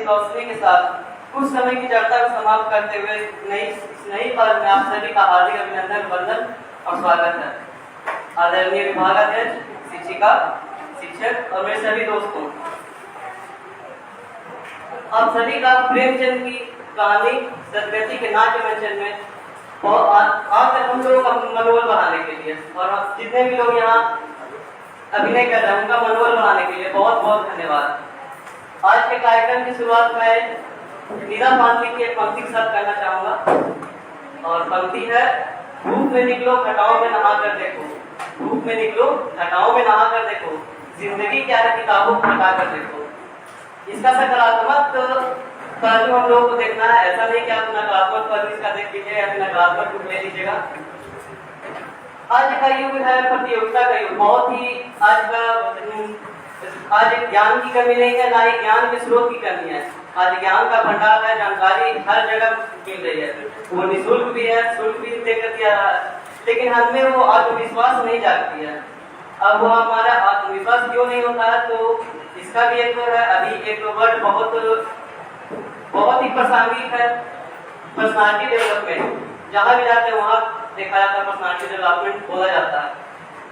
रोशनी के साथ कुछ समय की चर्चा को समाप्त करते हुए नई पल में आप सभी का हार्दिक अभिनंदन, वंदन और स्वागत है। आदरणीय विभागाध्यक्ष, शिक्षिका, शिक्षक और मेरे सभी दोस्तों, आप सभी का प्रेमचंद की कहानी सदगति के नाट्य मंचन में और आज तक हम लोगों का मनोबल बढ़ाने के लिए और जितने भी लोग यहाँ अभिनय कर रहे हैं उनका मनोबल बढ़ाने के लिए बहुत बहुत धन्यवाद। आज के कार्यक्रम की शुरुआत मैं नीरा पांडली की एक पंक्ति के साथ करना चाहूंगा और पंक्ति है, धूप में निकलो घटाओं में नहा कर देखो, धूप में निकलो घटाओं में नहा कर देखो, जिंदगी क्या है किताबों को हटा कर देखो। इसका सकारात्मक पहलू हम लोगों को देखना है, ऐसा नहीं कि आप नकारात्मक पहलू इसका देख लीजिए या फिर नकारात्मक रूप ले लीजिएगा। आज का युग है प्रतियोगिता का युग, बहुत ही आज ज्ञान की कमी नहीं है, ना ही ज्ञान के स्रोत की कमी है। आज ज्ञान का भंडार है, जानकारी हर जगह मिल रही है, वो निःशुल्क भी है, शुल्क भी देकर दिया रहा है, लेकिन हमें वो आत्मविश्वास नहीं जागती है। अब वो हमारा आत्मविश्वास क्यों नहीं होता है, तो इसका भी एक है, अभी एक वर्ड बहुत ही प्रासंगिक है, पर्सनालिटी डेवलपमेंट। जहां भी जाते हैं वहां देखा जाता है पर्सनालिटी डेवलपमेंट बोला जाता है।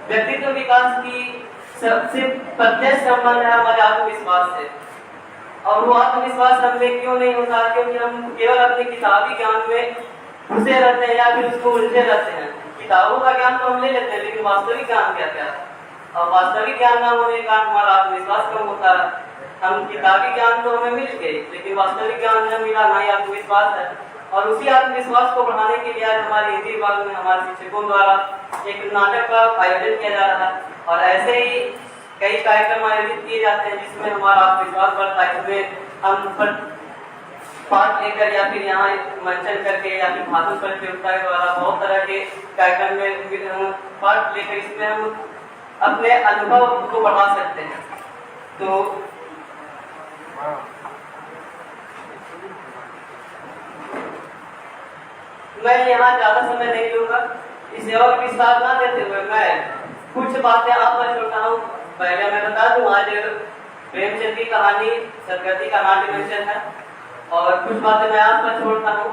व्यक्तित्व विकास की सबसे प्रत्यक्ष संबंध है हमारे आत्मविश्वास से, और वो आत्मविश्वास हमें क्यों नहीं होता, क्योंकि हम केवल अपने किताबी ज्ञान में घुसे रहते हैं या फिर उसको उलझे रहते हैं। किताबों का ज्ञान तो हम ले लेते हैं, लेकिन वास्तविक ज्ञान क्या क्या है, और वास्तविक ज्ञान ना होने के कारण हमारा आत्मविश्वास कम होता है। हम किताबी ज्ञान तो हमें मिल गए, लेकिन वास्तविक ज्ञान न मिला, ना ही आत्मविश्वास है। और उसी आत्मविश्वास को बढ़ाने के लिए आज हमारे हिंदी विभाग में हमारे शिक्षकों द्वारा एक नाटक का आयोजन किया जा रहा है, और ऐसे ही कई कार्यक्रम आयोजित किए जाते हैं जिसमें हमारा आत्मविश्वास बढ़ता है। इसमें हम पाठ लेकर या फिर यहाँ मंचन करके या फिर भाषण प्रतियोगिता के द्वारा बहुत तरह के कार्यक्रम में पाठ लेकर इसमें हम अपने अनुभव को बढ़ा सकते हैं। तो मैं यहाँ ज्यादा समय नहीं लूंगा, इसे और विस्तार ना देते हुए मैं कुछ बातें आप पर छोड़ता हूँ। पहले मैं बता दूं, आज प्रेमचंद की कहानी सदगति का नाट्य मंचन है, और कुछ बातें मैं आप पर छोड़ता हूँ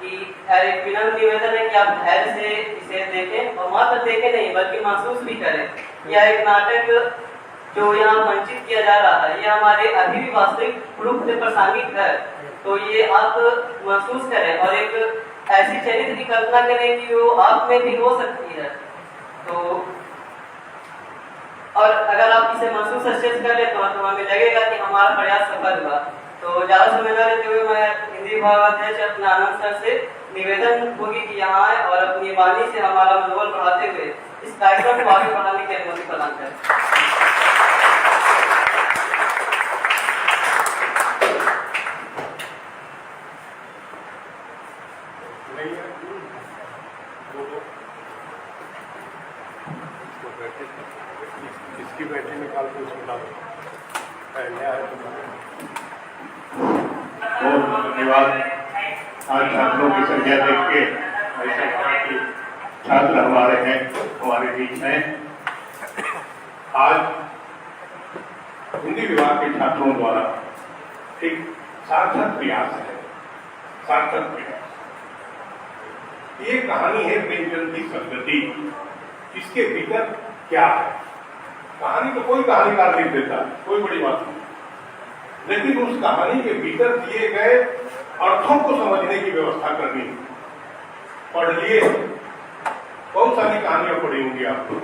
कि एक विनम्र निवेदन है कि आप धैर्य से इसे देखें, और मात्र देखें नहीं बल्कि महसूस भी करें। यह एक नाटक जो यहाँ मंचित किया जा रहा है, यह हमारे अभी भी वास्तविक रूप से प्रासंगिक है, तो ये आप महसूस करें और एक ऐसी चरित्र की कल्पना करें कि वो आप में भी हो सकती है। तो और अगर आप इसे महसूस अच्छे से कर लेते हो तो हमें लगेगा कि हमारा प्रयास सफल हुआ। तो ज्यादा समय न लेते हुए मैं हिंदी विभागाध्यक्ष अपने आनंद सर से निवेदन होगी कि यहाँ आए और अपनी वाणी से हमारा मनोबल बढ़ाते हुए इस कार्यक्रम को आगे बढ़ाने की अनुमति प्रदान करें। इसकी बैटरी निकाल के उसमें डाल बहुत धन्यवाद। आज छात्रों की संख्या देख के ऐसा कहा कि छात्र हमारे हैं, हमारे बीच हैं। आज हिंदी विभाग के छात्रों द्वारा एक सार्थक प्रयास है, सार्थक प्रयास। ये कहानी है प्रेमचंद की सदगति। इसके भीतर क्या है? कहानी तो कोई कहानीकार लिख देता है, कोई बड़ी बात नहीं, लेकिन उस कहानी के भीतर दिए गए अर्थों को समझने की व्यवस्था करनी। पढ़ लिए, बहुत सारी कहानियां पढ़ी होंगी आपको,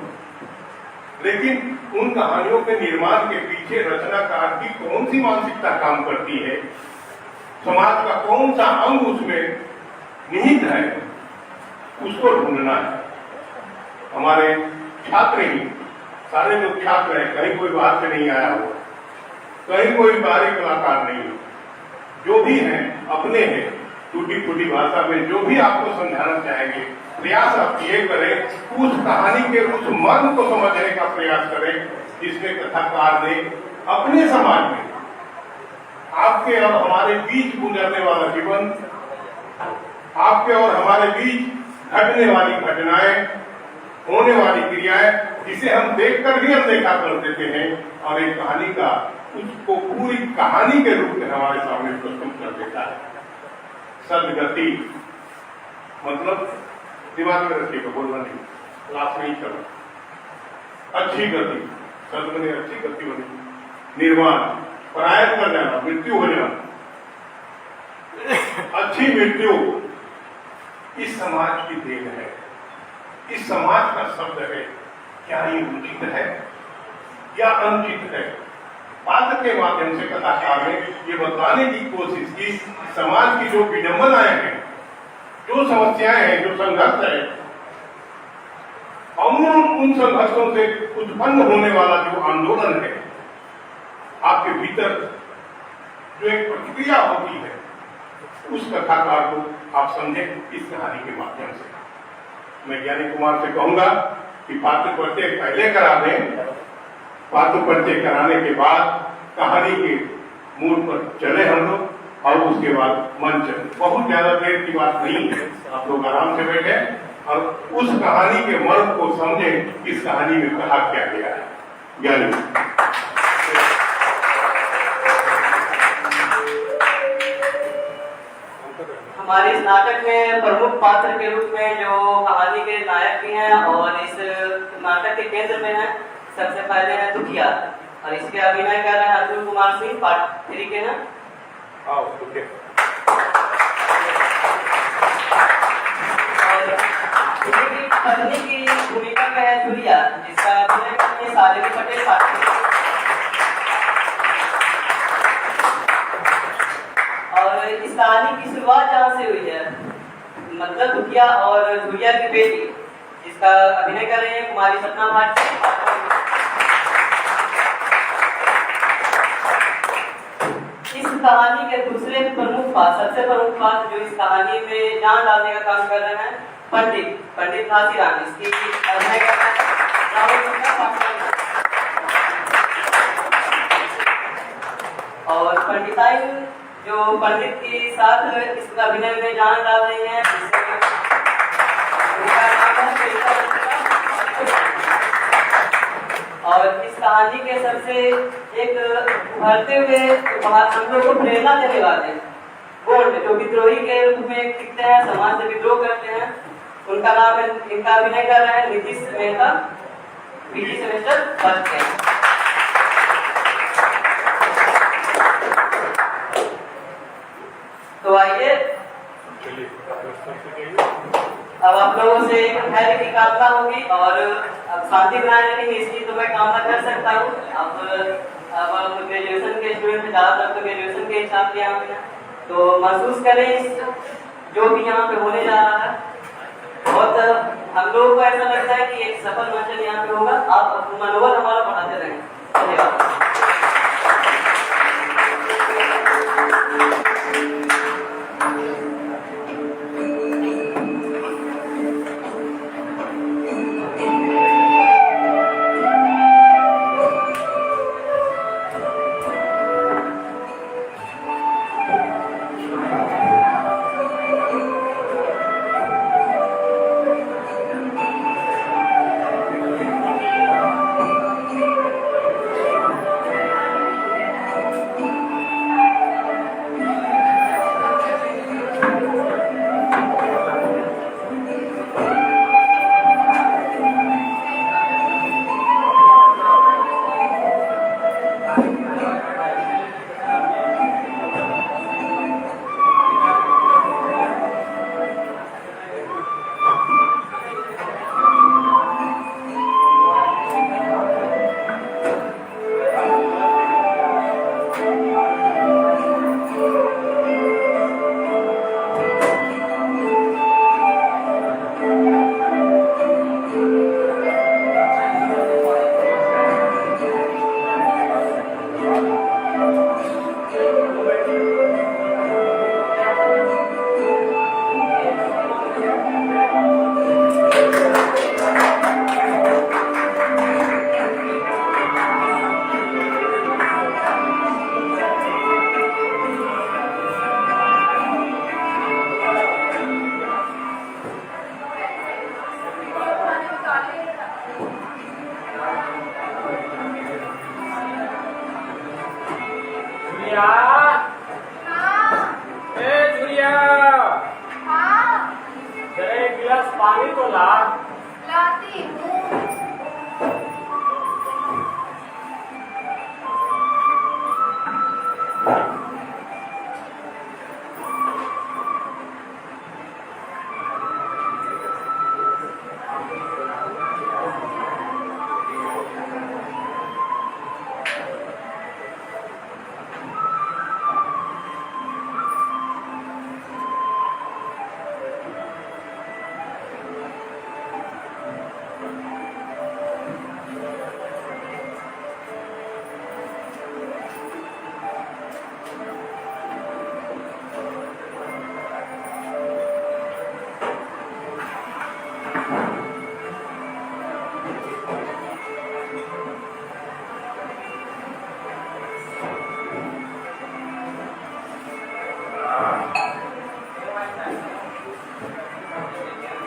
लेकिन उन कहानियों के निर्माण के पीछे रचनाकार की कौन सी मानसिकता काम करती है, समाज का कौन सा अंग उसमें निहित है, उसको ढूंढना है। हमारे छात्र ही, सारे लोग छात्र हैं, कहीं कोई बाहर से नहीं आया हुआ, कहीं कोई बाहरी कलाकार नहीं है, जो भी हैं अपने हैं, टूटी फूटी भाषा में जो भी आपको समझाना चाहेंगे, प्रयास आप ये करें, उस कहानी के उस मर्म को समझने का प्रयास करें जिसमें कथाकार ने अपने समाज में आपके और हमारे बीच गुजरने वाला जीवन, आपके और हमारे बीच घटने वाली घटनाएं, होने वाली क्रियाएं, जिसे हम देखकर भी अनदेखा कर देते हैं, और एक कहानी का उसको पूरी कहानी के रूप में हमारे सामने सदगति, मतलब दिमाग में रखिएगा, बोलना नहीं, क्लास नहीं करना। अच्छी गति, सद बने अच्छी गति बनी। निर्वाण, परायण कर जाना, मृत्यु हो जाना। अच्छी मृत्यु इस समाज की देन है, इस समाज का शब्द है। क्या ये उचित है या अनुचित है? पात्र के माध्यम से कथाकार ने ये बताने की कोशिश की, समाज की जो विडंबनाएं हैं, जो समस्याएं हैं, जो संघर्ष है, और उन संघर्षों से उत्पन्न होने वाला जो आंदोलन है, आपके भीतर जो एक प्रतिक्रिया होती है, उस कथाकार को आप समझें इस कहानी के माध्यम से। मैं ज्ञानी कुमार से कहूंगा कि पात्र परिचय पहले करा दें, पात्र परिचय कराने के बाद कहानी के मूल पर चले हम लोग, और उसके बाद मंच। बहुत ज्यादा देर की बात नहीं है, आप लोग आराम से बैठे और उस कहानी के मर्म को समझें, इस कहानी में कहा क्या गया है। ज्ञानी हमारे इस नाटक में प्रमुख पात्र के रूप में जो कहानी के नायक भी हैं और इस नाटक के केंद्र में हैं, सबसे पहले है दुखिया, और इसके अभिनय कर रहे हैं अतुल कुमार सिंह, पार्ट 3 के हैं। और उनकी पत्नी की भूमिका में है जुलिया, जिसका अभिनय करते हैं शालिनी पटेल, पार्ट 3। और इस कहानी की शुरुआत जहाँ से हुई है, मतलब दुखिया और जुलिया की बेटी, जिसका अभिनय कर रहे हैं कुमारी सपना भाटी। इस कहानी के दूसरे प्रमुख पात्र, सबसे प्रमुख पात्र जो इस कहानी में जान डालने का काम कर रहे हैं, पंडित घासीराम, इसकी अभिनय कर रहे हैं और पंडिताइन जो पंडित के साथ इस अभिनय में जान डाल रही हैं, उनका नाम है। और इस कहानी के सबसे एक उभरते हुए हम लोग को प्रेरणा देने वाले बोल्ड, जो विद्रोही के रूप में दिखते हैं, समाज से विद्रोह करते हैं, उनका नाम है, इनका अभिनय कर रहे हैं Nitish Mehta, PG semester first के। तो आइए अब आप लोगों से धैर्य की कामना होगी और अब शांति बनाए रखेंगे, इसकी तो मैं कामना कर सकता हूँ। अब ग्रेजुएशन के स्टूडेंट ज़्यादातर तो ग्रेजुएशन के हिसाब से यहाँ पे, तो महसूस करें जो भी यहाँ पे होने जा रहा है। बहुत हम लोगों को ऐसा लगता है कि एक सफल मंचन यहाँ पे होगा। आप मनोबल हमारा बढ़ाते रहें। धन्यवाद।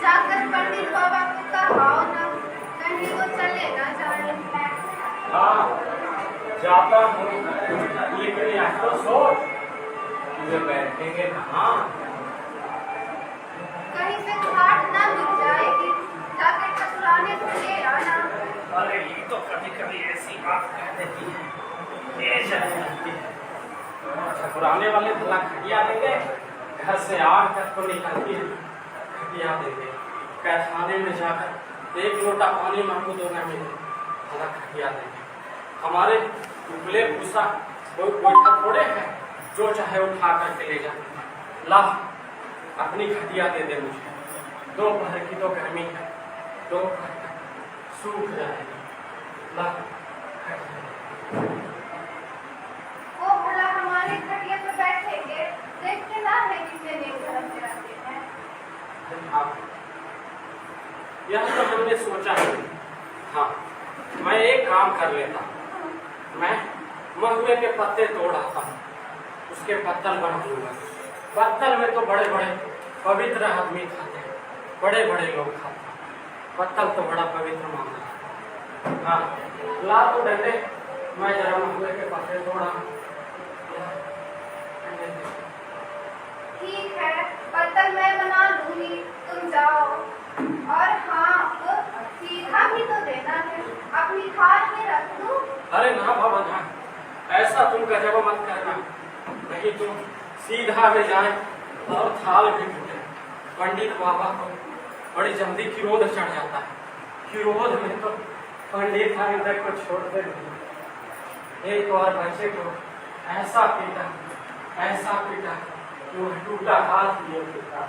जाकर पंडित बाबा को कहाओ ना, कहीं वो चले ना जाए। हाँ जाता हूँ, लेकिन यह तो सोच वे बैठेंगे कहाँ? कहीं से घाट ना मिल जाएगी, जाकर ठकुराने को ले आना। अरे ये तो कभी कभी ऐसी बात कह देती है, ये जाती है। ठकुराने वाले भला खटिया देंगे, घर से आग तक तो निकलती है, खटिया देंगे। पैखाने में जाकर एक लोटा पानी मांगो तो न मिले, भला खटिया देंगे। हमारे उबले भूसा कोई गोइठा थोड़े है जो चाहे उठा करके ले जाए। ला अपनी खटिया दे दे मुझे, दोपहर की तो गर्मी है, दोपहर तक सूख जाएगी। ला वो भला हमारे खटिया पे बैठेंगे, देखते ना है कितने नेक धर्म से रहते हैं। हाँ, यह तो हमने सोचा है। हाँ, मैं एक काम कर लेता हूँ, मैं महुए के पत्ते तोड़ आता हूँ, उसके पत्तल बना लूंगा। पत्तल में तो बड़े बड़े पवित्र आदमी खाते हैं, बड़े बड़े लोग खाते हैं। पत्तल तो बड़ा पवित्र माना है। हाँ, ला तो डंडे, मैं जरा महुए के पत्ते तोड़ा। ठीक है, पत्तल मैं बना लूंगी, तुम जाओ। और हाँ, वो सीधा भी तो देना है, अपनी थाल में रख दूं। अरे ना बाबा ना, ऐसा तुम गजब मत करना, नहीं तुम सीधा में जाए और थाल भी टूटे। पंडित बाबा को बड़ी जल्दी क्रोध चढ़ जाता है, क्रोध में तो पंडित हरिंदर को छोड़ते नहीं। एक बार बच्चे को ऐसा पीटा कि वो टूटा हाथ लिए पीटा।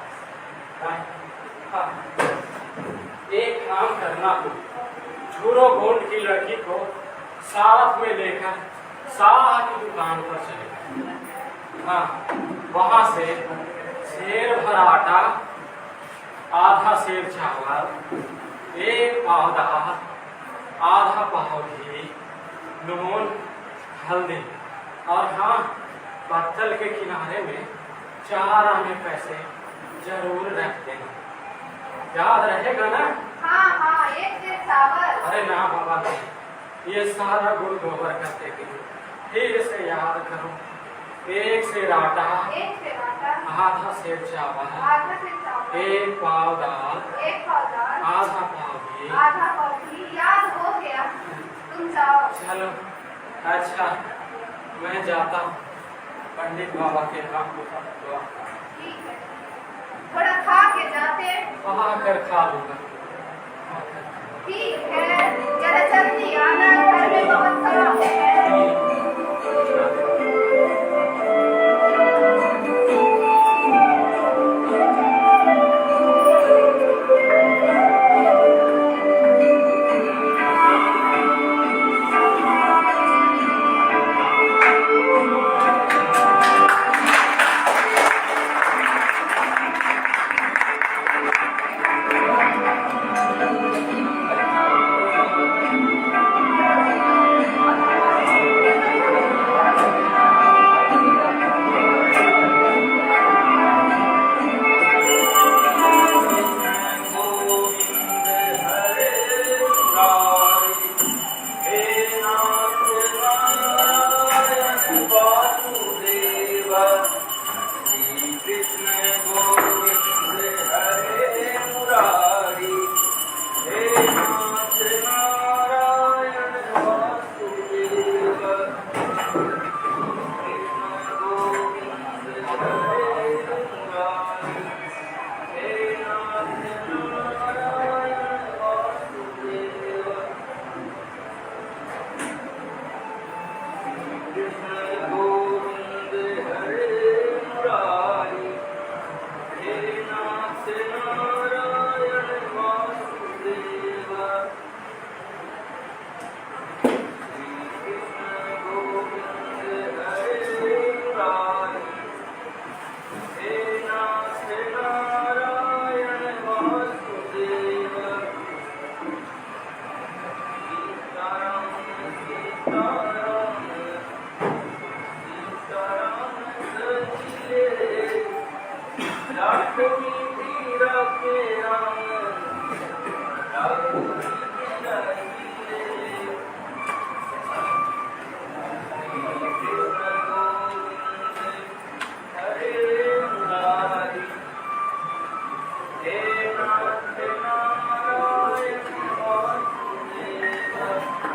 एक काम करना तुम, झूरो गोंड की लड़की को साथ में लेकर साह की दुकान पर चले। हाँ, वहां से सेर भर आटा, आधा सेर चावल, एक पाव दाल, आधा पाव घी, नून, हल्दी और हाँ, पत्तल के किनारे में 4 आने पैसे जरूर रख देना। याद रहेगा ना? हाँ हाँ, एक से चावल। अरे ना बाबा नहीं, ये सारा गुड़ गोबर करते थे। फिर से याद करो, एक सेर आटा, आधा सेर चावल, एक पाव दाल, आधा पाव घी। याद हो गया, तुम जाओ। चलो अच्छा, मैं जाता हूँ, पंडित बाबा के नाम को ठीक है, थोड़ा खा के जाते। वहाँ कर खा लूंगा। ठीक है, जरा जल्दी आना, घर में बहुत काम है।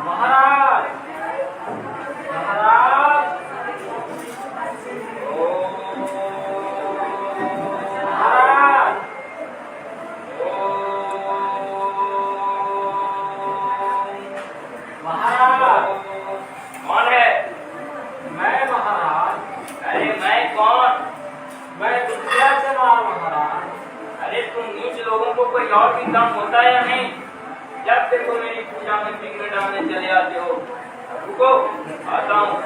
महाराज महाराज महाराज महाराज कौन है? मैं महाराज, अरे मैं कौन? मैं विद्या चमार महाराज। अरे तुम नीच लोगों को कोई और भी काम होता है या नहीं? जब देखो मेरी पूजा में विघ्न डालने चले आते हो। रुको, आता हूँ।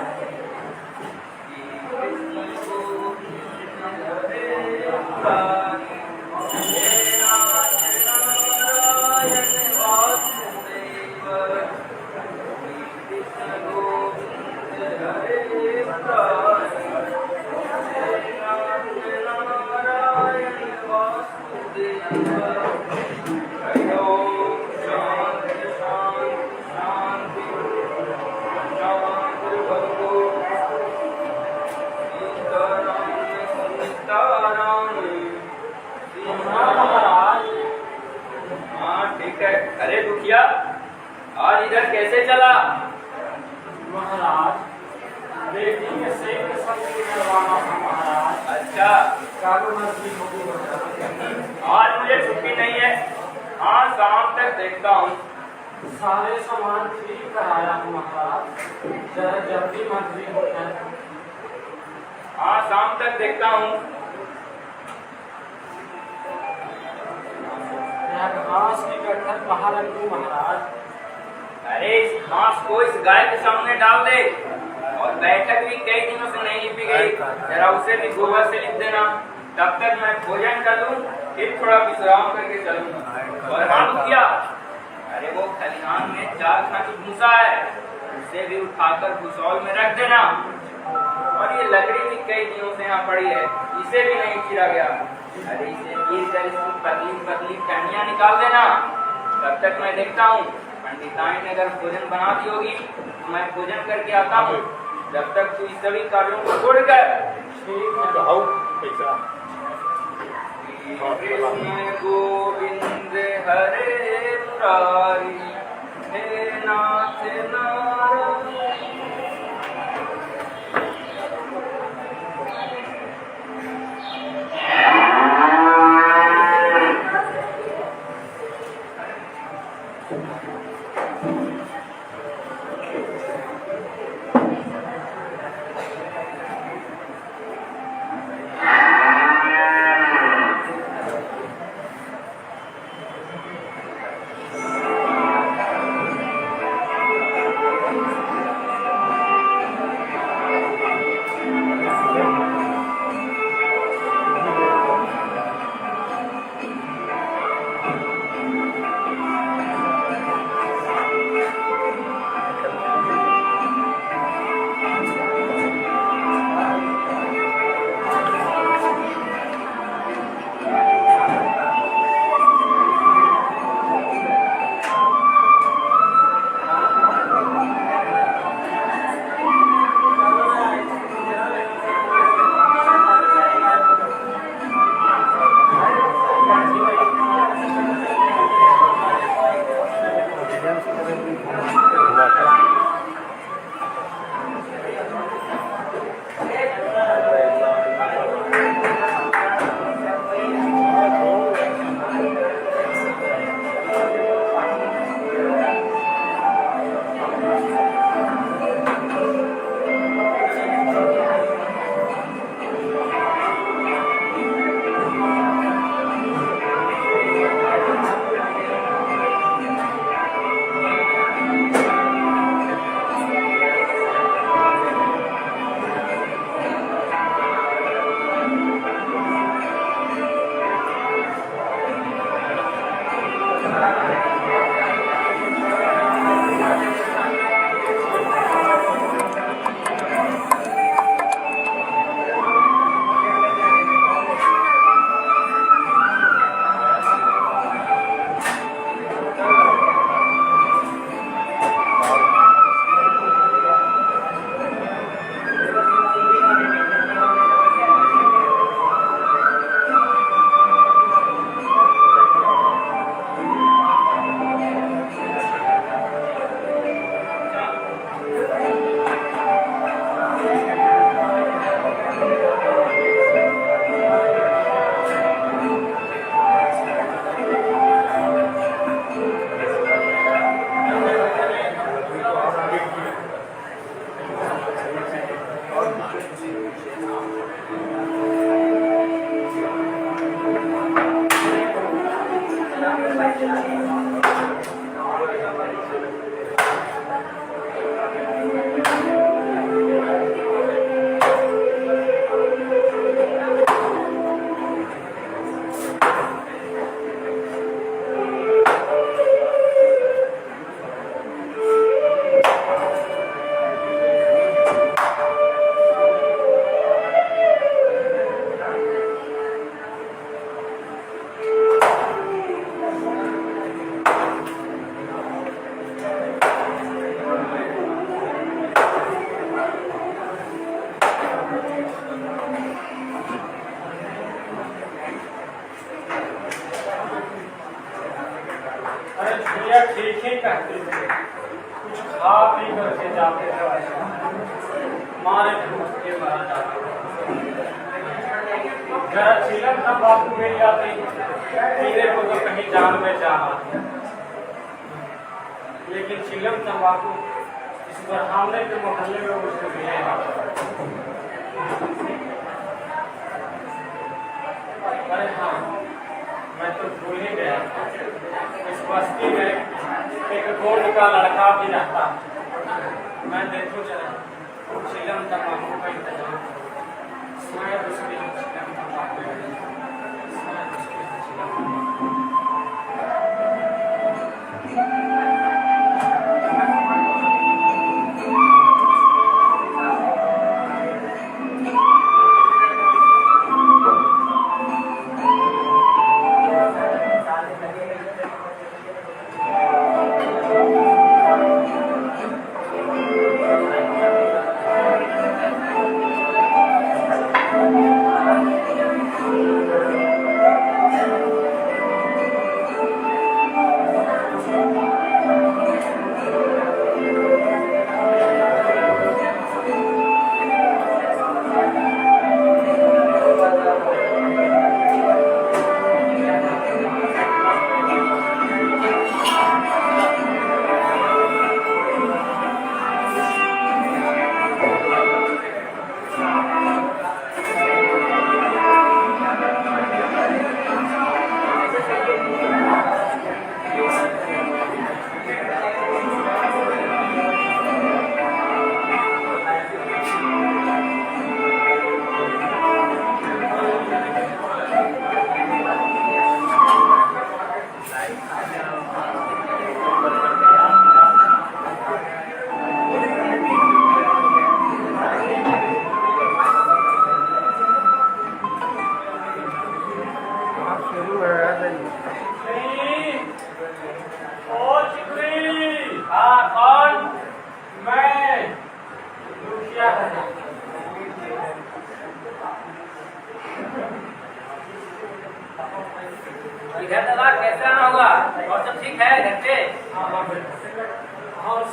हाँ ठीक है। अरे दुखिया, आज इधर कैसे चला? महाराज बेटी के सेठ के संग करवाना था महाराज। अच्छा, कागज मछली होगी महाराज। आज मुझे छुट्टी नहीं है। हाँ, शाम तक देखता हूँ। सारे सामान ठीक कराया हूँ महाराज, जरा जल्दी मंत्री हो जाए। हाँ, शाम तक देखता हूँ। घास की गठर बाहर रख दूं महाराज। अरे इस घास को इस गाय के सामने डाल दे। और बैठक भी कई दिनों से नहीं लिपी गई, जरा उसे भी गोबर से लिप देना। तब तक मैं भोजन कर लूं, फिर थोड़ा विश्राम करके चलूंगा। और हाँ मुखिया, अरे वो खलिहान में 4 खानी भूसा है, उसे भी उठाकर भूसौल में रख देना। और ये लकड़ी भी कई दिनों से यहाँ पड़ी है, इसे भी नहीं चीरा गया। अरे इसे चीर कर इसकी पतली पतली टहनियाँ निकाल देना। तब तक मैं देखता हूँ, पंडिताई ने अगर भोजन बना दी होगी तो मैं भोजन करके आता हूँ। जब तक तू इस सभी कार्यों को छोड़कर कृष्ण गोविंद हरे मुरारी हे नाथ नारायण। अरे भैया ठीक ही कहते थे, कुछ खा पी करके जाते थे, मारे भूख के मारा जाते जरा चिलम तंबाकू मिल जाती पीने को तो कहीं जान में जान आती, लेकिन चिलम तंबाकू इस बरहाने के मोहल्ले में उसको मिलेगा। अरे हाँ, मैं तो भूल ही गया, इस बस्ती में एक गोंड का लड़का भी रहता, मैं देखो जरा चिलम तंबाकू का इंतजाम करो, शायद उसके यहाँ चिलम तंबाकू है, शायद उसके यहाँ चिलम तंबाकू। इधर दादा कैसे आना होगा? और सब ठीक है घर पे? हाँ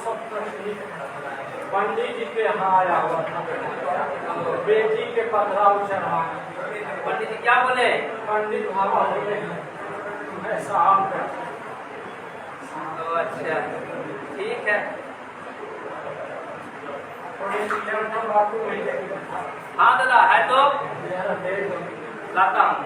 सब तो ठीक है। पंडित जी के यहाँ आया हुआ था, बेटी के पधराव चढ़ाने। पंडित जी क्या बोले? पंडित बाबा बोले मैं शाम का। अच्छा ठीक है। हाँ दादा है तो लाता हूँ।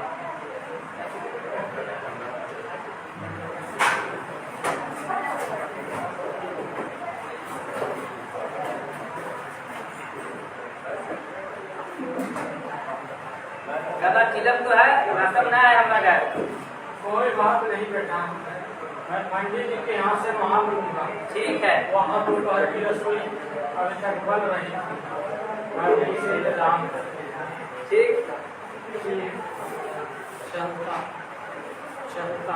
दादा चिलम तो है, नाश्ता बनाया है हमारा घर। कोई बात नहीं बेटा, मैं पंडित जी के यहाँ से वहाँ मिलूंगा। ठीक है। वहाँ दोपहर की रसोई अभी तक बन रही है, मैं यहीं से इंतजाम ठीक चलता चलता।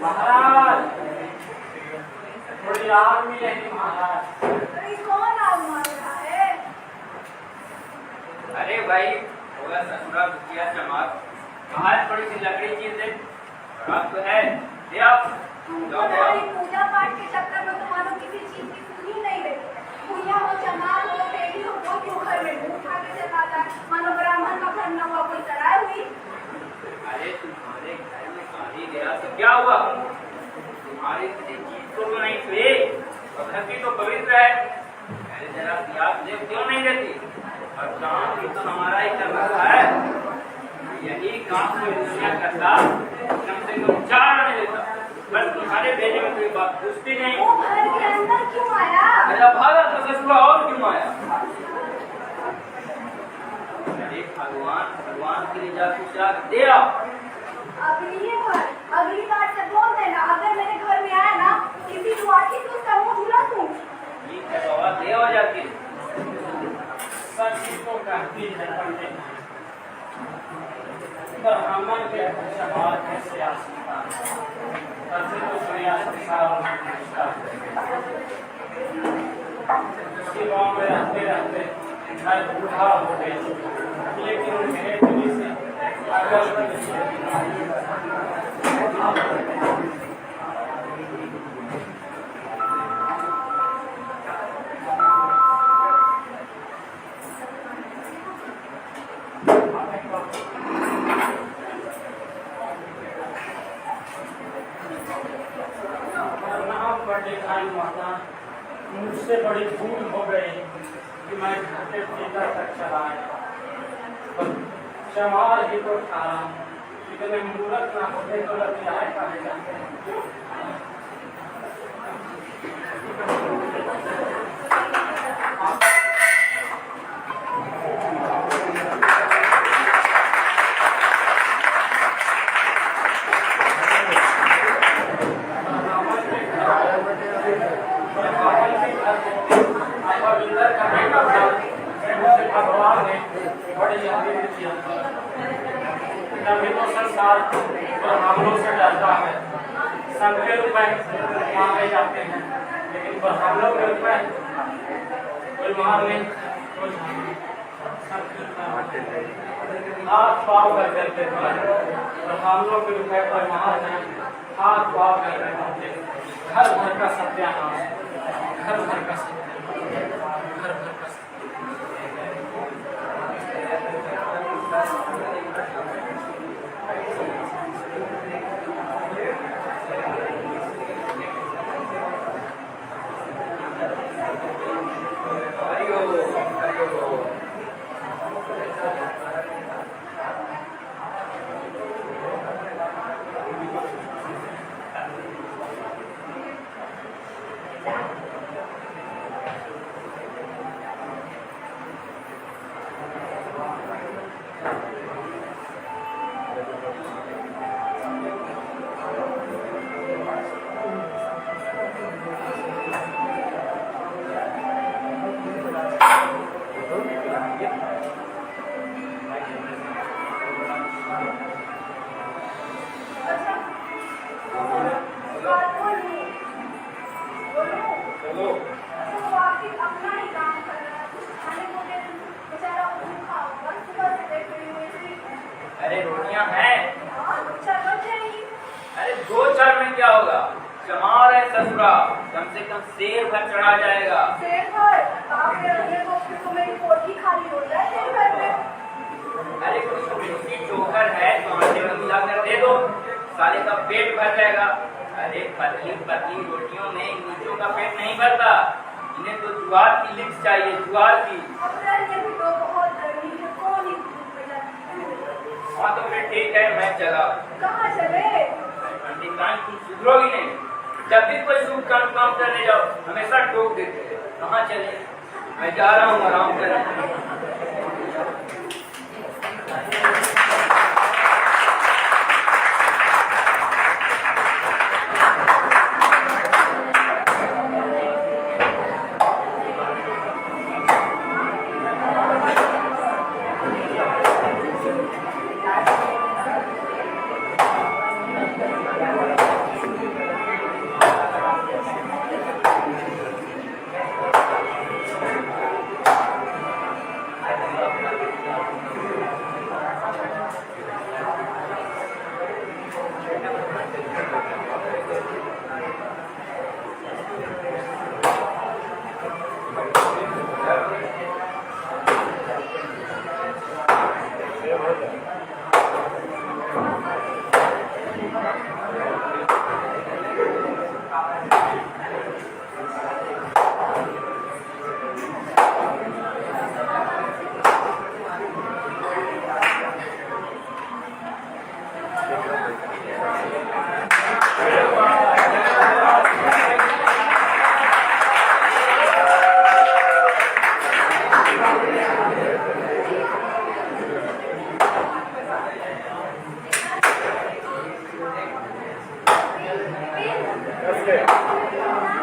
महाराज थोड़ी आग भी नहीं महाराज। अरे कौन आग मार रहा है? अरे भाई होगा ससुरा भुजिया चमार कहाँ है? थोड़ी सी लकड़ी चीज दे। बात तो है दे आप। तुम्हारी पूजा पाठ के चक्कर में तुम्हारा किसी चीज की सुनी नहीं रही। भुइया हो, चमार हो, बेली हो, वो क्यों घर में मुंह उठा के चलाता है? मानो ब्राह्मण का घर न हुआ कोई चढ़ाई हुई। अरे तुम्हारे घर में शादी गया तो क्या हुआ? तुम्हारी किसी चीज को तो नहीं छुए और धरती तो पवित्र है। अरे जरा याद दे क्यों नहीं देती? और काम भी तो हमारा ही कर रहा है। यही काम कोई दुनिया करता कम से कम 4 आने देता। बस तुम्हारे बेटे में कोई बात पूछती नहीं। वो घर के अंदर क्यों आया? अरे भागा तो ससुरा और क्यों आया? अरे भगवान की रजा को क्या दे आप? अगली बार से बोल देना, अगर मेरे घर में आया ना किसी दुआठी तो उसका मुंह धुला दूं। ठीक है बाबा दे हो जाती। सच तो कहती है पंडित, ब्राह्मण के समाज कैसे आ सकता है? ऐसे तो दुनिया संसार में पूछता है। इसी गाँव में रहते रहते मैं बूढ़ा हो गई, लेकिन मेरे दिल से अगर माता मुझसे बड़ी भूल हो गई कि मैं घर के भीतर तक चला आया। चमार ही तो था, इतने मूर्ख ना होते तो लग जाए कहे जाते हैं। भगवान ने बड़ी संसार और हम लोग से डरता है। सबके रुपए मांगे जाते हैं, लेकिन हम लोग के रुपए कोई मार नहीं, हाथ पाव कर देते हैं। और हम लोग के रुपए कोई मार नहीं, हाथ पाव कर देते। घर भर का सत्यानाश, घर भर का घर भर का अरे रोटियां हैं। अरे 2-4 में क्या होगा? चमार है ससुरा, कम से कम सेर भर चढ़ा जाएगा। सेर भर? आप रहने को फिर तो मेरी कोठी खाली हो जाए सेर भर में। अरे कुछ रोटी चोकर है तो आटे में मिला कर दे दो, साले का पेट भर जाएगा। अरे पतली पतली रोटियों में नीचों का पेट नहीं भरता, इन्हें तो ज्वार की लिप्स चाहिए, ज्वार की। अब ये भी तो बहुत गर्मी है, कौन ही धूप में जाए? हाँ तो फिर ठीक है, मैं चला। कहाँ चले? पंडितान तुम सुधरोगी नहीं, जब भी कोई शुभ काम करने जाओ हमेशा टोक देते हैं। कहाँ चले? मैं जा रहा हूँ आराम करने।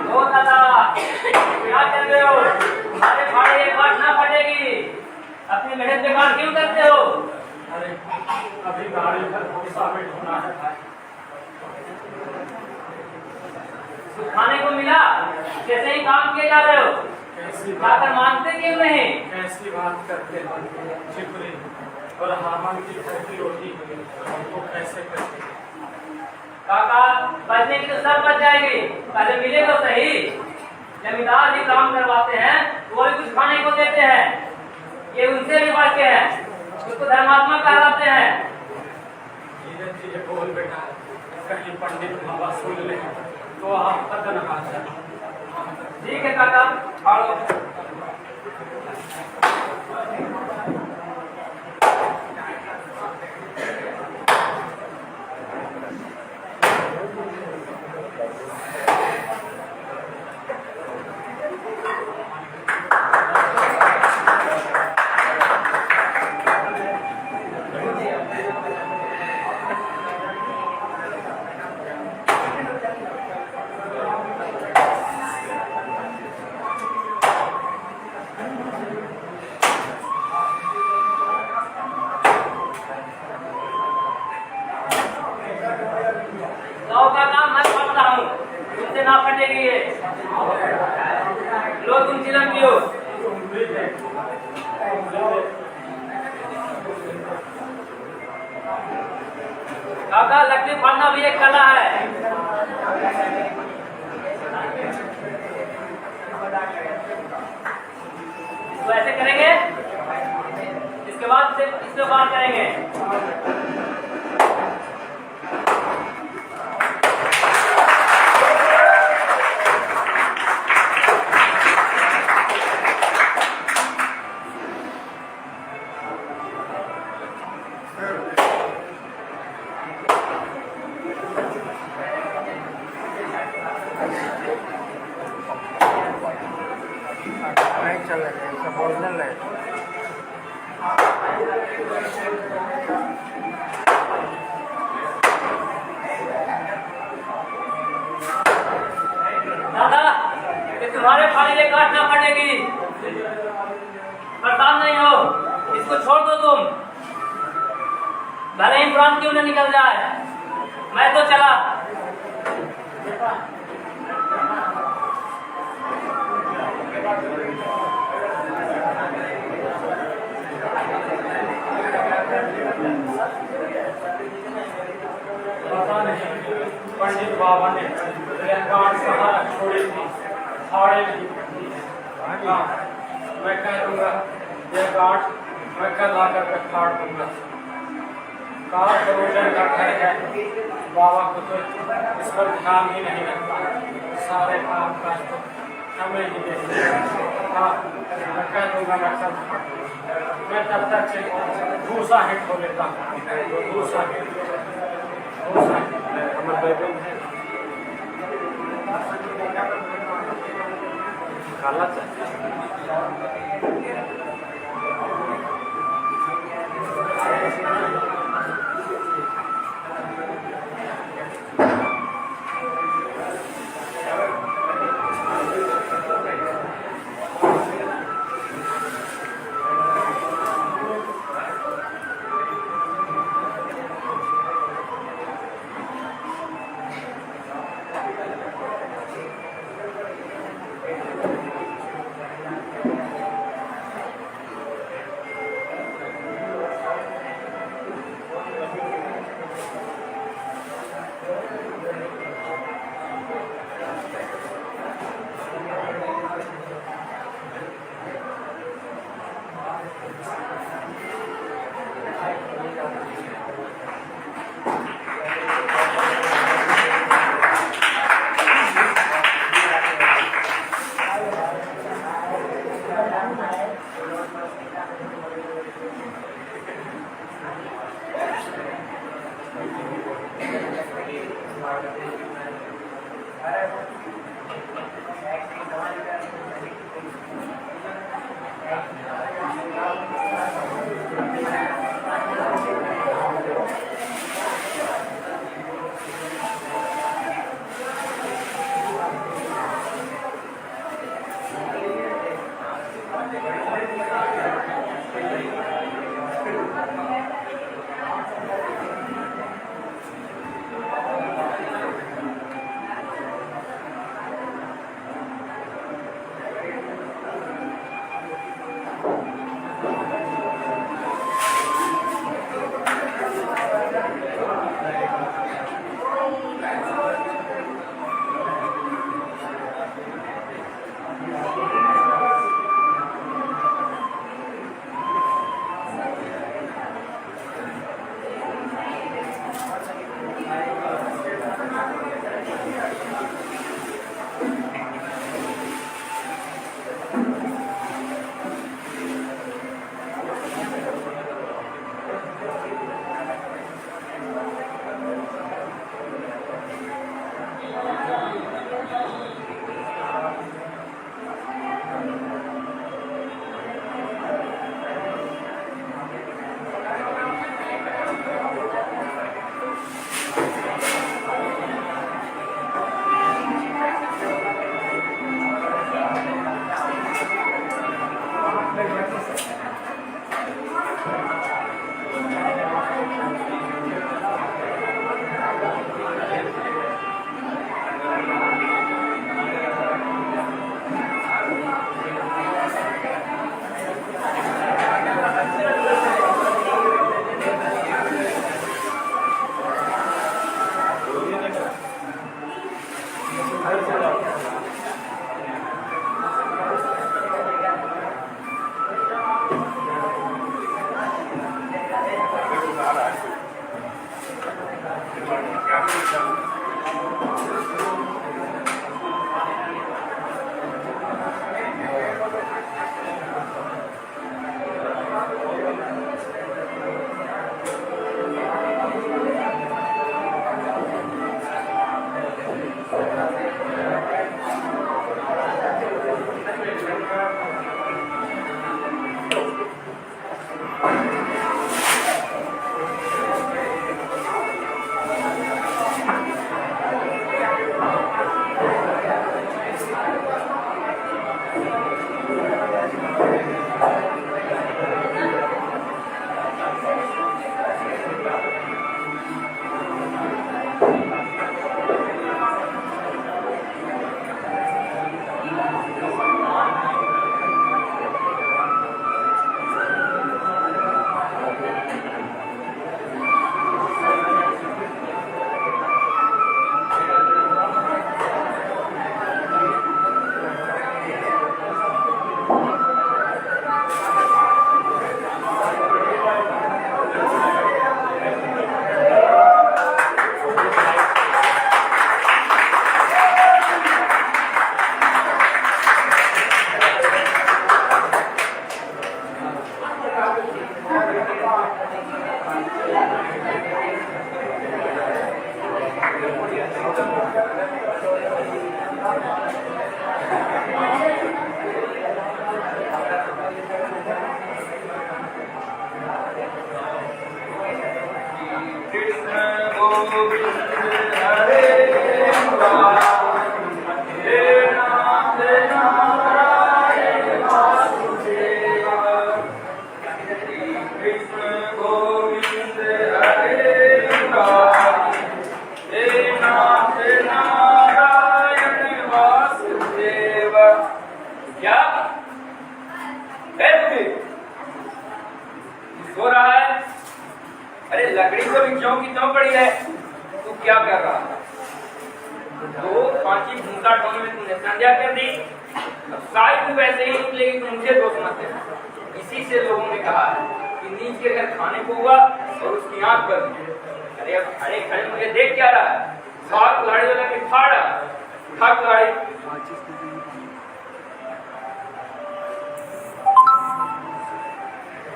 ओ दादा, क्या कर रहे हो? तुम्हारे भाई एक बार ना फटेगी, अपनी मेहनत बेकार क्यों करते हो? अरे अभी गाड़ी पर पैसा में ढूंढना है भाई। कुछ खाने को मिला? कैसे ही काम किए जा रहे हो? कैसी जाकर मानते क्यों नहीं? कैसी बात करते हैं चिपरी और हामन की छोटी रोटी हमको कैसे करते हैं? काका, बचने की तो सब बच जाएगी, पहले मिले तो सही। जमींदार भी काम करवाते हैं, वो भी कुछ खाने को देते हैं, ये उनसे भी बढ़ के हैं, उसको धर्मात्मा कहलाते हैं। धीरे धीरे बोल बेटा, कहीं पंडित बाबा सुन ले तो आप पता न आ जाए। ठीक है काका, आओ। गाँव का काम मैं करता हूँ, तुमसे ना फटेगी ये। लो तुम चिलम पियो। काका, लकड़ी फाड़ना भी एक कला है। तो ऐसे करेंगे, इसके बाद से इससे बात करेंगे। नहीं चल रहे सब ओरिजिनल है। दादा, ये तुम्हारे फाड़ी ये काटना पड़ेगी, परेशान नहीं हो, इसको छोड़ दो तुम, भले ही प्राण क्यों न निकल जाए। मैं तो चला। पता नहीं पंडित बाबा ने गांठ सहारा छोड़ी थी, फाड़े नहीं। हाँ, मैं कह दूंगा ये गांठ मैं कल आकर के फाड़ दूंगा। कार परोजन का घर है, बाबा को तो इस पर ध्यान ही नहीं रखता, सारे काम काज तो हमें ही देखते हैं। हाँ, मैं कह दूंगा मैं सब मैं तब तक से भूसा हिट हो लेता हूँ, भूसा हमारे बेगम है काला क्या सो रहा है? अरे लकड़ी तो ज्यों की त्यों पड़ी है, तू क्या कर रहा है? तो 5 भूसा ढोने में तुमने संध्या कर दी, अब सारी तू वैसे ही निकलेगी, तुमसे दोष मत देना। इसी से लोगों ने कहा है कि नीच के घर खाने को हुआ और उसकी आंख बंद हुई। अरे अब खड़े खड़े मुझे देख क्या रहा है? सात कुल्हाड़ी वाला के फाड़ रहा है, उठा कुल्हाड़ी।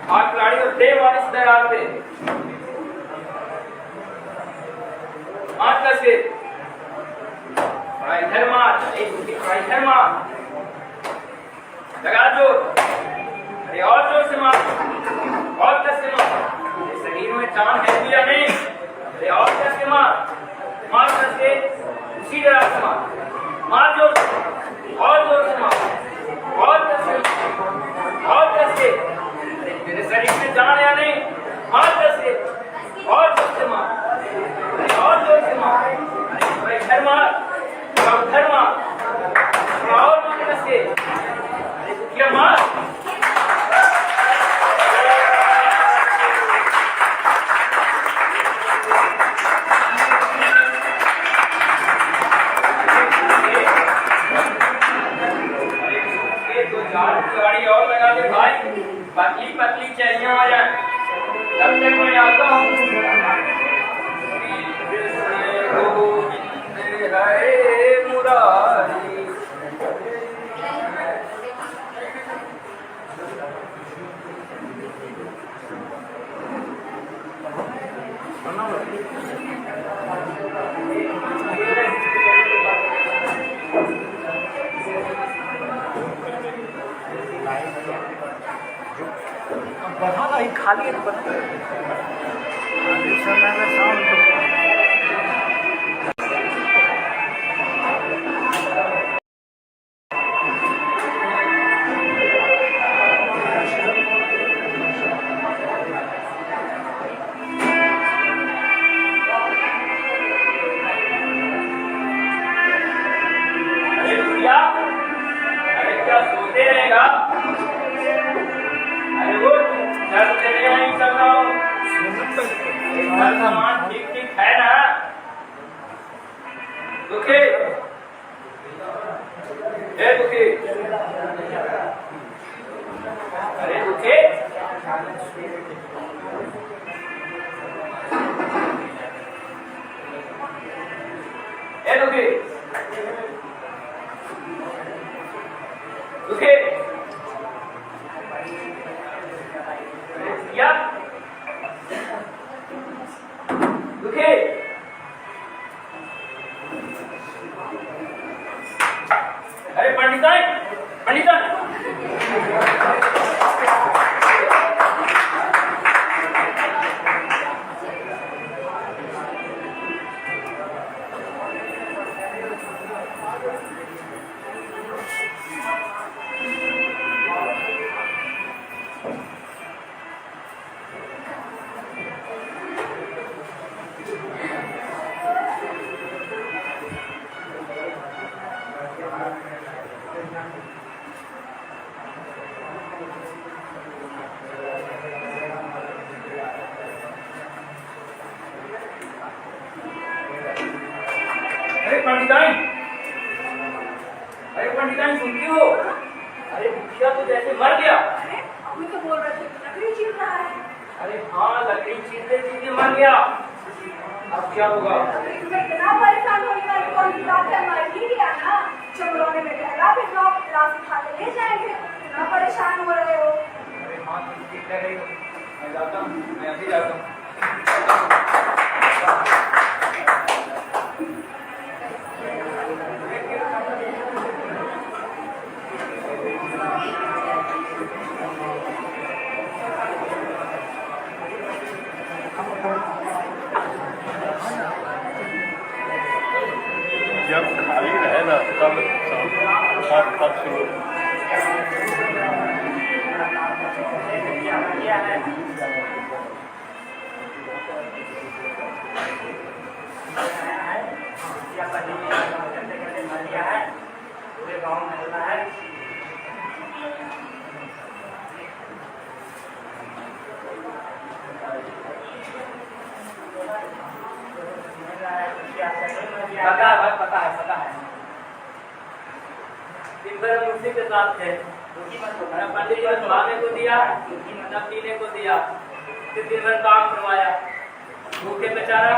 हाथ कुल्हाड़ी और दे वारिस दरार पे हाथ कस के इधर मार, इधर मार, लगा जोर, अरे और जोर से मार, और कस के मार। शरीर में जान है या नहीं? अरे और कस के मार, मार कस के, उसी तरह से मार जोर से, और जोर से मार, और कस के, और कस के। तेरे शरीर में जान या नहीं? मार कस के, और जोर से मार, और जोर से मार, इधर मार, उधर मार, और जोर कस के, क्या मार। गाड़ी और लगा दे भाई, पतली पतली चाहिए आ जाए, तब तक मैं आता हूँ। हरे मुरारी बढ़ा ही खाली है तो बढ़ा समय में शाम को सोते रहेगा। अरे वो सामान ठीक ठीक है ना? दुखी है, दुखी, अरे दुखी, है दुखी, दुखी या दुखी, अरे पंडिताई, पंडिताई, पंडिताई, अरे पंडिताई सुनती हो? अरे मुखिया तो जैसे मर गया। अरे अभी तो बोल रहे थे लकड़ी चीर रहा है। अरे हाँ, लकड़ी चीरते चीरते मर गया। अब क्या होगा? तुम्हें इतना परेशान होने वाली कौन सी बात है? मर ही गया ना, चमड़ोने में टहला फिर लाश उठा के ले जाएंगे। इतना परेशान हो रहे हो? अरे हाँ, तुम ठीक कह रही हो, मैं जाता हूँ, मैं अभी जाता हूँ। पूरे गांव में मिलना है। पता है भाई, पता है। दिन भर हम उसी के साथ थे। पंडित जी ने खाने को दिया, न पीने को दिया, फिर दिन भर काम करवाया, भूखे बेचारा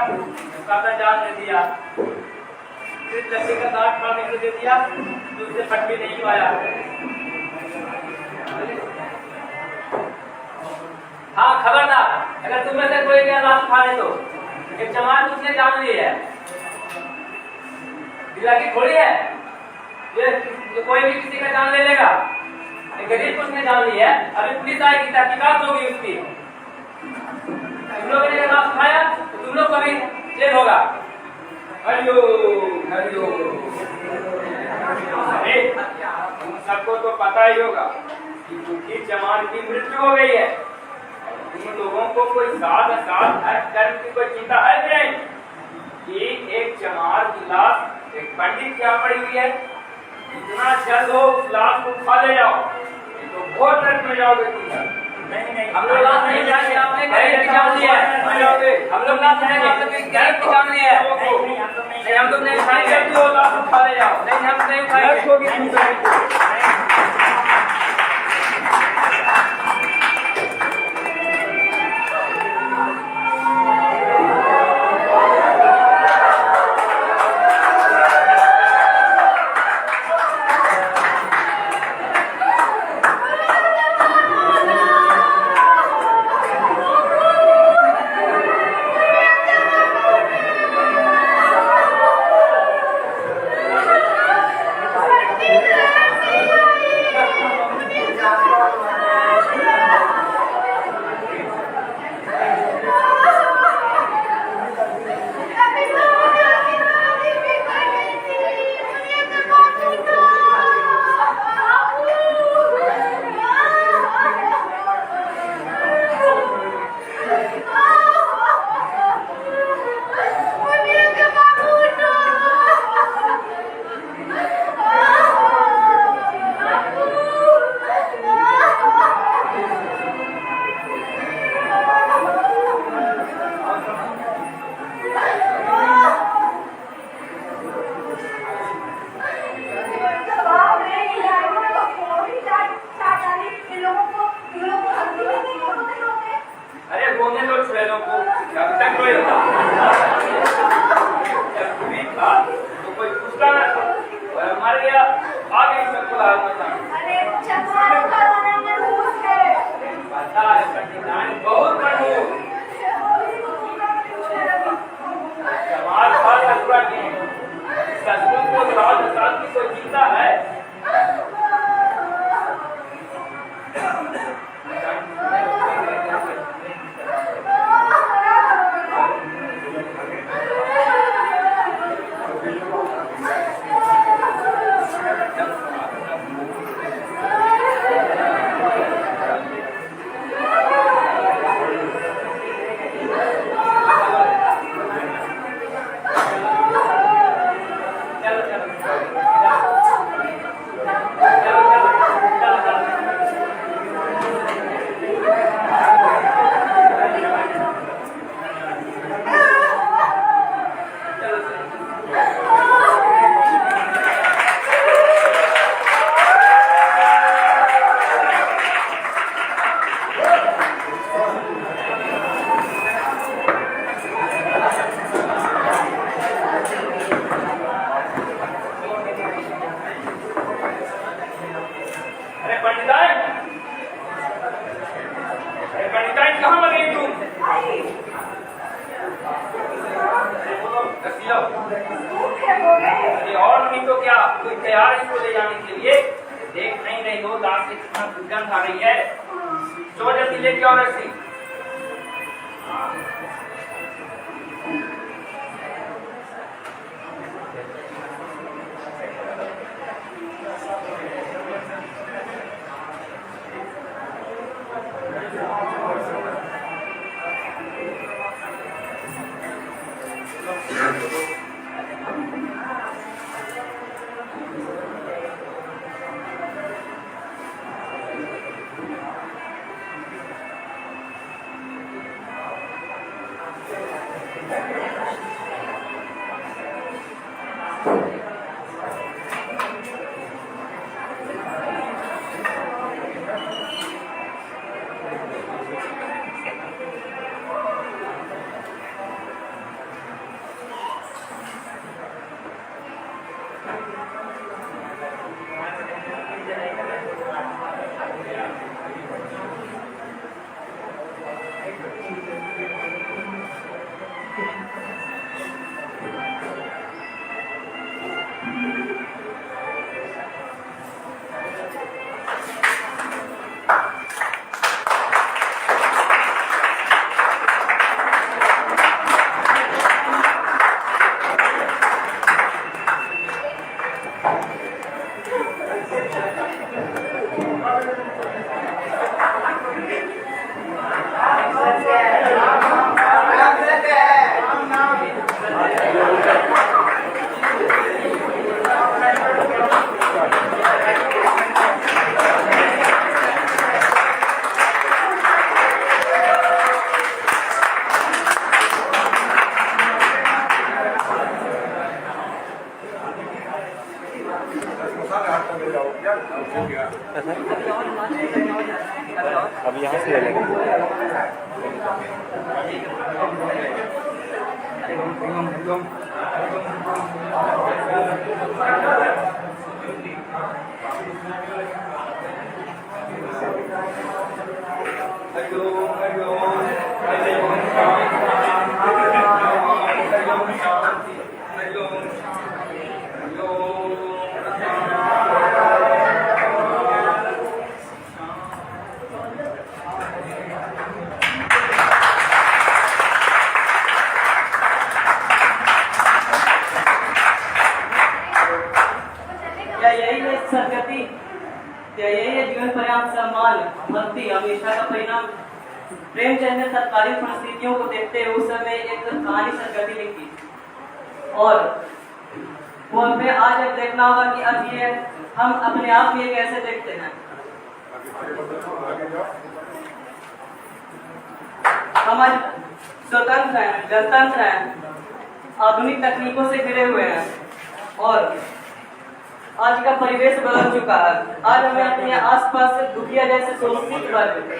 काका जान ने दिया, फिर लकड़ी का काट खाने को दे दिया, दूसरे पट्टी नहीं पाया। हाँ खबरदार, अगर तुम्हें से कोई क्या लाभ खाने तो एक जमात उसने जान ली है, दिला की थोड़ी है ये कोई भी किसी का जान ले लेगा। एक गरीब उसने जान ली है, अभी पुलिस आएगी, तहकीकात होगी उसकी। तुम लोगों ने लाभ खाया तो तुम लोग को भी जेल होगा। हरिओ हरिओ। अरे तुम सबको तो पता ही होगा कि दुखी जवान की मृत्यु हो गई है। तुम लोगों को कोई साथ धर्म की कोई चिंता है कि नहीं? कि एक जमार की लाश एक पंडित क्या पड़ी हुई है, इतना जल्द हो उस लाश को खा ले जाओ, तो बहुत दर्द में जाओगे तुम। नहीं हम लोग लाश नहीं जाएंगे, आपने गैर जान लिया है। हम लोग लाश जाएंगे, आप लोग गैर की जान लिया है। नहीं हम लोग नहीं खाएंगे, तो लाश को खा ले जाओ। नहीं हम नहीं खाएंगे। और नहीं तो क्या, कोई तैयार इसको ले जाने के लिए? देख नहीं हो दांत से कितना दुर्गंध आ रही है। जो जल्दी लेके आओ रस्सी। अब यहाँ से ले क्या यही है सरगति, क्या यही है जीवन पर्याप्त सम्मान, भक्ति, हमेशा का परिणाम? प्रेमचंद ने तत्कालीन परिस्थितियों को देखते हुए उस समय एक कहानी सरगति लिखी और वो हमें आज अब देखना होगा कि अब ये हम अपने आप में कैसे देखते हैं। हम आज स्वतंत्र हैं, गणतंत्र हैं, आधुनिक तकनीकों से घिरे हुए हैं और आज का परिवेश बदल चुका है। आज हमें अपने आसपास दुखिया जैसे शोषित वर्ग,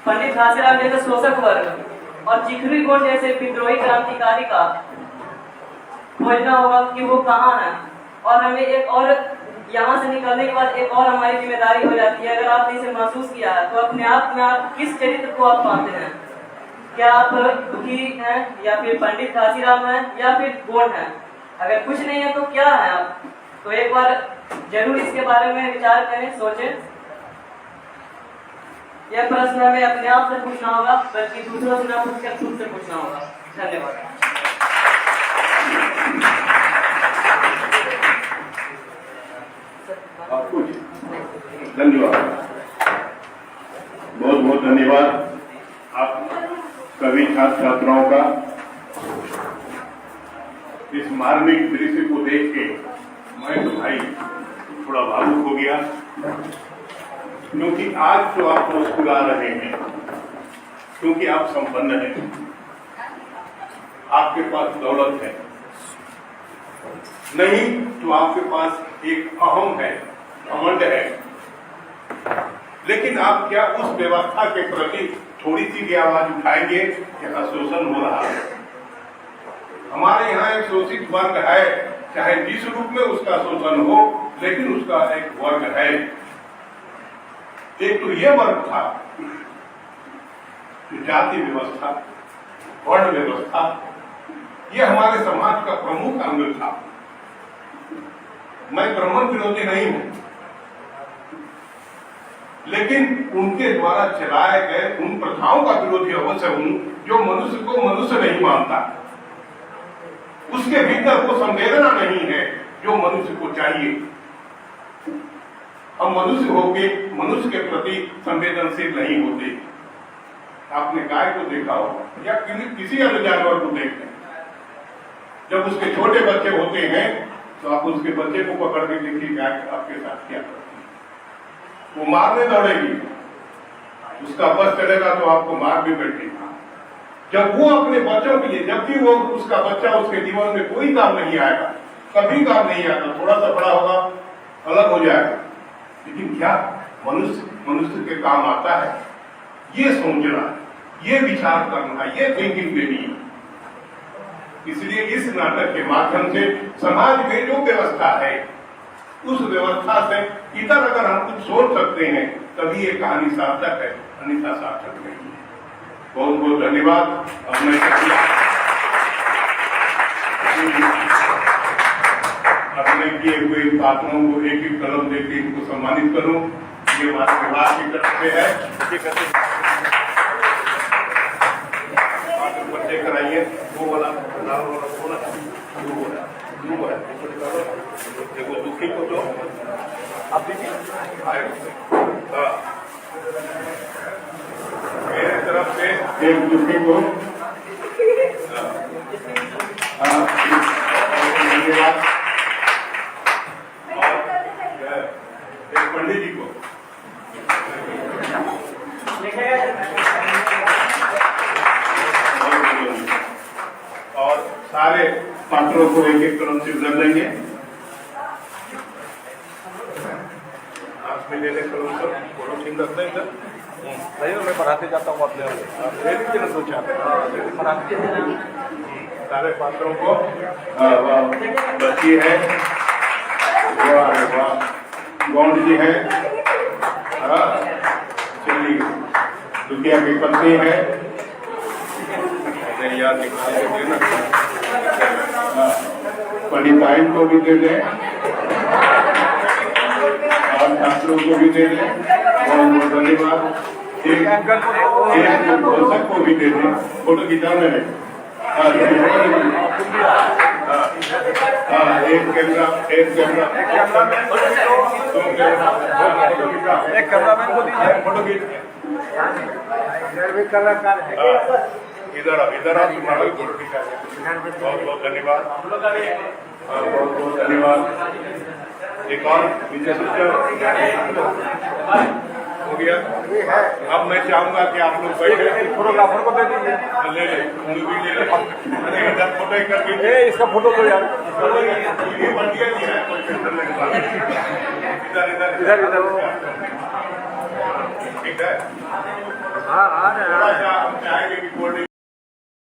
पंडित घासीराम जैसे शोषक वर्ग और चिखरी गोंड जैसे विद्रोही क्रांतिकारी का खोजना होगा कि वो कहाँ है। और हमें एक और यहाँ से निकलने के बाद एक और हमारी जिम्मेदारी हो जाती है। अगर आपने इसे महसूस किया है तो अपने आप में आप किस चरित्र को आप पाते हैं? क्या आप दुखी हैं या फिर पंडित घासीराम हैं या फिर गोंड हैं? अगर कुछ नहीं है तो क्या है आप? तो एक बार जरूर इसके बारे में विचार करें, सोचें। यह प्रश्न हमें अपने आप से पूछना होगा, बल्कि दूसरों से ना पूछकर खुद से पूछना होगा। धन्यवाद। आपको धन्यवाद, बहुत बहुत धन्यवाद आप सभी छात्र छात्राओं का। इस मार्मिक दृश्य को देख के मैं तो भाई थोड़ा भावुक हो गया, क्योंकि आज तो आप मुस्कुरा रहे हैं क्योंकि आप संपन्न हैं, आपके पास दौलत है, नहीं तो आपके पास एक अहम है, घमंड है। लेकिन आप क्या उस व्यवस्था के प्रति थोड़ी सी भी आवाज उठाएंगे जहाँ शोषण हो रहा है? हमारे यहाँ एक शोषित वर्ग है, चाहे जिस रूप में उसका शोषण हो, लेकिन उसका एक वर्ग है। एक तो ये वर्ग था जो जाति व्यवस्था, वर्ण व्यवस्था, ये हमारे समाज का प्रमुख अंग था। मैं ब्राह्मण विरोधी नहीं हूं, लेकिन उनके द्वारा चलाए गए उन प्रथाओं का विरोधी अवश्य हूं जो मनुष्य को मनुष्य नहीं मानता। उसके भीतर वो संवेदना नहीं है जो मनुष्य को चाहिए। हम मनुष्य होके मनुष्य के प्रति संवेदनशील नहीं होते। आपने गाय को देखा होगा या किसी अन्य जानवर को देख लें, जब उसके छोटे बच्चे होते हैं तो आप उसके बच्चे को पकड़ के देखिए गाय आपके साथ क्या करती है। वो मारने दौड़ेगी, उसका बस चलेगा तो आपको मार भी बैठेगा। जब वो अपने बच्चों के लिए, जब भी वो उसका बच्चा उसके जीवन में कोई काम नहीं आएगा, कभी काम नहीं आएगा, थोड़ा सा बड़ा होगा अलग हो जाएगा, लेकिन क्या मनुष्य के काम आता है, ये सोचना, ये विचार करना, ये थिंकिंग देनी है। इसलिए इस नाटक के माध्यम से समाज में जो व्यवस्था है उस व्यवस्था से इधर अगर हम कुछ सोच सकते हैं तभी ये कहानी सार्थक है, अन्यथा सार्थक नहीं है। बहुत बहुत धन्यवाद। अब मैं अपने किए हुए पात्रों को एक एक कलम देकर इनको सम्मानित करूं, ये हमारे विभाग की तरफ से है। बच्चे कराइए, वो वाला लाल वाला सोना ब्लू है, देखो दुखी को तो आप दीजिए मेरे तरफ से एक दुखी को धन्यवाद, और एक पंडित जी को और सारे पात्रों को एक एक कलम से उधर लेंगे। आप में ले लें कलम सब, फोटो छीन रखते हैं इधर। नहीं, मैं पढ़ाते जाता हूँ, आप ले ले लीजिए ना दो चार। सारे पात्रों को बच्ची है, गौंड जी है, चलिए दुखिया की पत्नी है, यार निकाल के देना, पंडिताइन को भी दे दें और छात्रों को भी दे दें। बहुत बहुत धन्यवाद। एक पोषक को भी दे दें, फोटो खिंचाने में। एक कैमरा एक कैमरामैन को दीजिए, फोटो खींच कलाकार है। इधर आप तुम्हारा भी फोटो खींचा। बहुत बहुत धन्यवाद, बहुत बहुत धन्यवाद। एक और हो गया। अब मैं चाहूंगा कि आप लोग बैठे, फोटोग्राफर को दे दीजिए, ले ले इधर फोटो एक करके इसका फोटो तो यार ये बढ़िया नहीं है, कोई टेंशन नहीं है। इधर ठीक है। हाँ आ रहे हैं। थोड़ा सा हम चाहेंगे कि कोल्ड